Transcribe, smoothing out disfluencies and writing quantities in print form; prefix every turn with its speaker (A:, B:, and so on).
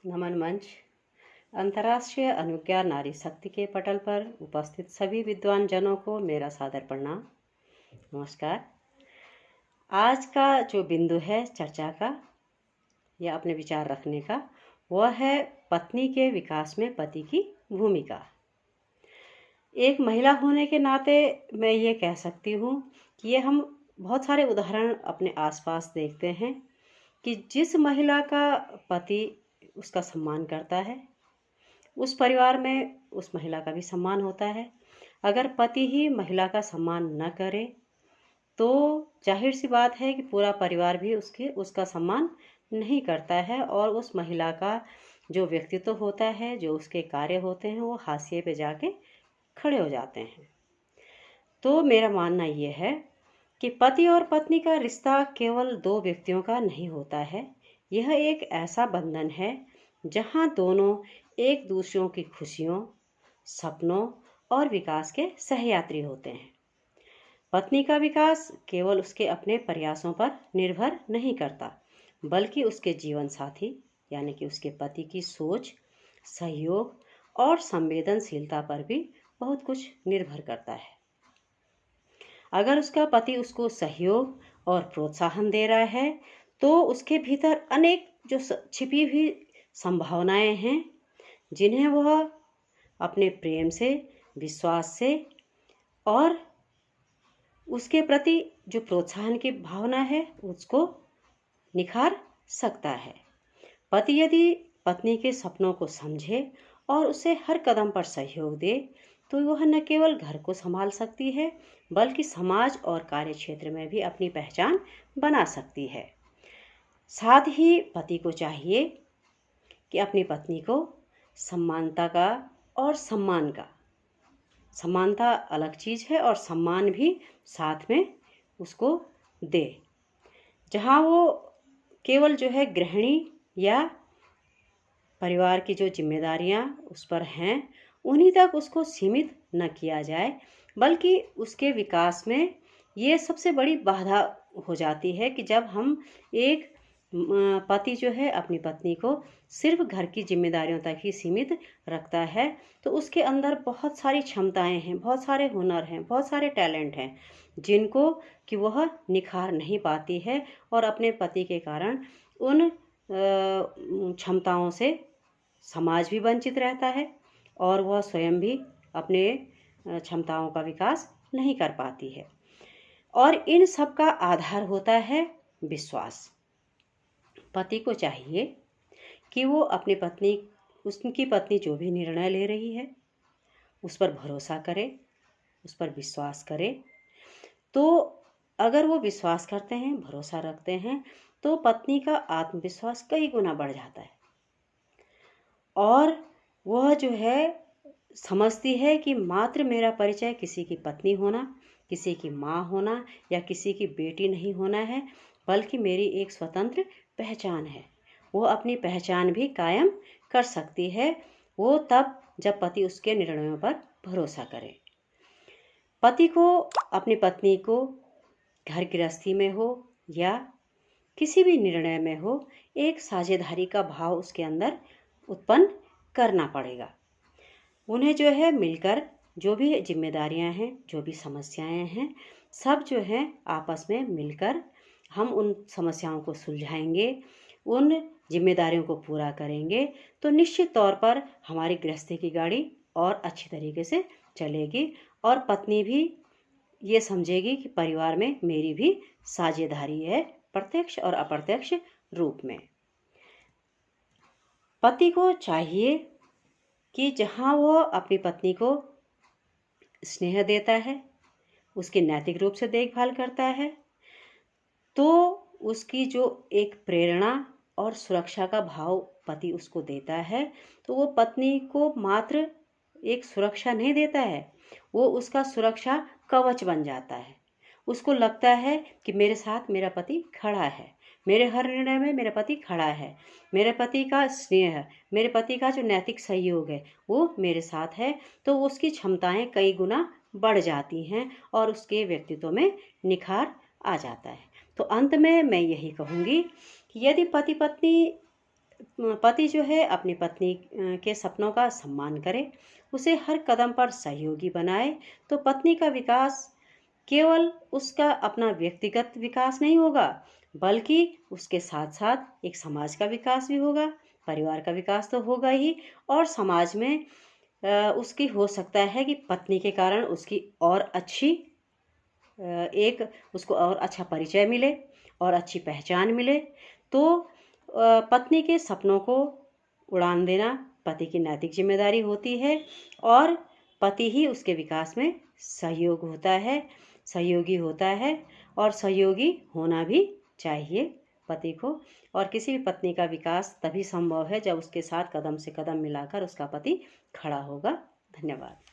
A: नमन मंच अंतर्राष्ट्रीय अनुज्ञा नारी शक्ति के पटल पर उपस्थित सभी विद्वान जनों को मेरा सादर प्रणाम। नमस्कार। आज का जो बिंदु है चर्चा का या अपने विचार रखने का, वह है पत्नी के विकास में पति की भूमिका। एक महिला होने के नाते मैं ये कह सकती हूँ कि ये हम बहुत सारे उदाहरण अपने आसपास देखते हैं कि जिस महिला का पति उसका सम्मान करता है, उस परिवार में उस महिला का भी सम्मान होता है। अगर पति ही महिला का सम्मान न करे तो जाहिर सी बात है कि पूरा परिवार भी उसका सम्मान नहीं करता है और उस महिला का जो व्यक्तित्व होता है, जो उसके कार्य होते हैं, वो हाशिए पे जाके खड़े हो जाते हैं। तो मेरा मानना ये है कि पति और पत्नी का रिश्ता केवल दो व्यक्तियों का नहीं होता है। यह एक ऐसा बंधन है जहां दोनों एक दूसरों की खुशियों, सपनों और विकास के सहयात्री होते हैं। पत्नी का विकास केवल उसके अपने प्रयासों पर निर्भर नहीं करता, बल्कि उसके जीवन साथी यानी कि उसके पति की सोच, सहयोग और संवेदनशीलता पर भी बहुत कुछ निर्भर करता है। अगर उसका पति उसको सहयोग और प्रोत्साहन दे रहा है तो उसके भीतर अनेक जो छिपी हुई संभावनाएं हैं, जिन्हें वह अपने प्रेम से, विश्वास से और उसके प्रति जो प्रोत्साहन की भावना है उसको निखार सकता है। पति यदि पत्नी के सपनों को समझे और उसे हर कदम पर सहयोग दे तो वह न केवल घर को संभाल सकती है, बल्कि समाज और कार्य क्षेत्र में भी अपनी पहचान बना सकती है। साथ ही पति को चाहिए कि अपनी पत्नी को समानता का और सम्मान का, समानता अलग चीज़ है और सम्मान भी साथ में उसको दे। जहाँ वो केवल जो है गृहिणी या परिवार की जो जिम्मेदारियाँ उस पर हैं उन्हीं तक उसको सीमित न किया जाए, बल्कि उसके विकास में ये सबसे बड़ी बाधा हो जाती है कि जब हम एक पति जो है अपनी पत्नी को सिर्फ घर की जिम्मेदारियों तक ही सीमित रखता है तो उसके अंदर बहुत सारी क्षमताएं हैं, बहुत सारे हुनर हैं, बहुत सारे टैलेंट हैं जिनको कि वह निखार नहीं पाती है और अपने पति के कारण उन क्षमताओं से समाज भी वंचित रहता है और वह स्वयं भी अपने क्षमताओं का विकास नहीं कर पाती है। और इन सब का आधार होता है विश्वास। पति को चाहिए कि वो अपनी पत्नी, उसकी पत्नी जो भी निर्णय ले रही है उस पर भरोसा करे, उस पर विश्वास करे। तो अगर वो विश्वास करते हैं, भरोसा रखते हैं तो पत्नी का आत्मविश्वास कई गुना बढ़ जाता है और वह जो है समझती है कि मात्र मेरा परिचय किसी की पत्नी होना, किसी की माँ होना या किसी की बेटी नहीं होना है, बल्कि मेरी एक स्वतंत्र पहचान है। वो अपनी पहचान भी कायम कर सकती है, वो तब जब पति उसके निर्णयों पर भरोसा करे। पति को अपनी पत्नी को घर गृहस्थी में हो या किसी भी निर्णय में हो, एक साझेदारी का भाव उसके अंदर उत्पन्न करना पड़ेगा। उन्हें जो है मिलकर जो भी जिम्मेदारियां हैं, जो भी समस्याएं हैं, सब जो है आपस में मिलकर हम उन समस्याओं को सुलझाएंगे, उन जिम्मेदारियों को पूरा करेंगे तो निश्चित तौर पर हमारी गृहस्थी की गाड़ी और अच्छी तरीके से चलेगी और पत्नी भी ये समझेगी कि परिवार में मेरी भी साझेदारी है, प्रत्यक्ष और अप्रत्यक्ष रूप में। पति को चाहिए कि जहाँ वह अपनी पत्नी को स्नेह देता है, उसकी नैतिक रूप से देखभाल करता है, तो उसकी जो एक प्रेरणा और सुरक्षा का भाव पति उसको देता है, तो वो पत्नी को मात्र एक सुरक्षा नहीं देता है, वो उसका सुरक्षा कवच बन जाता है। उसको लगता है कि मेरे साथ मेरा पति खड़ा है, मेरे हर निर्णय में मेरा पति खड़ा है, मेरे पति का स्नेह, मेरे पति का जो नैतिक सहयोग है वो मेरे साथ है, तो उसकी क्षमताएं कई गुना बढ़ जाती हैं और उसके व्यक्तित्व में निखार आ जाता है। तो अंत में मैं यही कहूँगी कि यदि पति पत्नी पति जो है अपनी पत्नी के सपनों का सम्मान करे, उसे हर कदम पर सहयोगी बनाए, तो पत्नी का विकास केवल उसका अपना व्यक्तिगत विकास नहीं होगा, बल्कि उसके साथ साथ एक समाज का विकास भी होगा, परिवार का विकास तो होगा ही, और समाज में उसकी हो सकता है कि पत्नी के कारण उसकी और अच्छी एक उसको और अच्छा परिचय मिले और अच्छी पहचान मिले। तो पत्नी के सपनों को उड़ान देना पति की नैतिक जिम्मेदारी होती है, और पति ही उसके विकास में सहयोगी होता है, और सहयोगी होना भी चाहिए पति को। और किसी भी पत्नी का विकास तभी संभव है जब उसके साथ कदम से कदम मिलाकर उसका पति खड़ा होगा। धन्यवाद।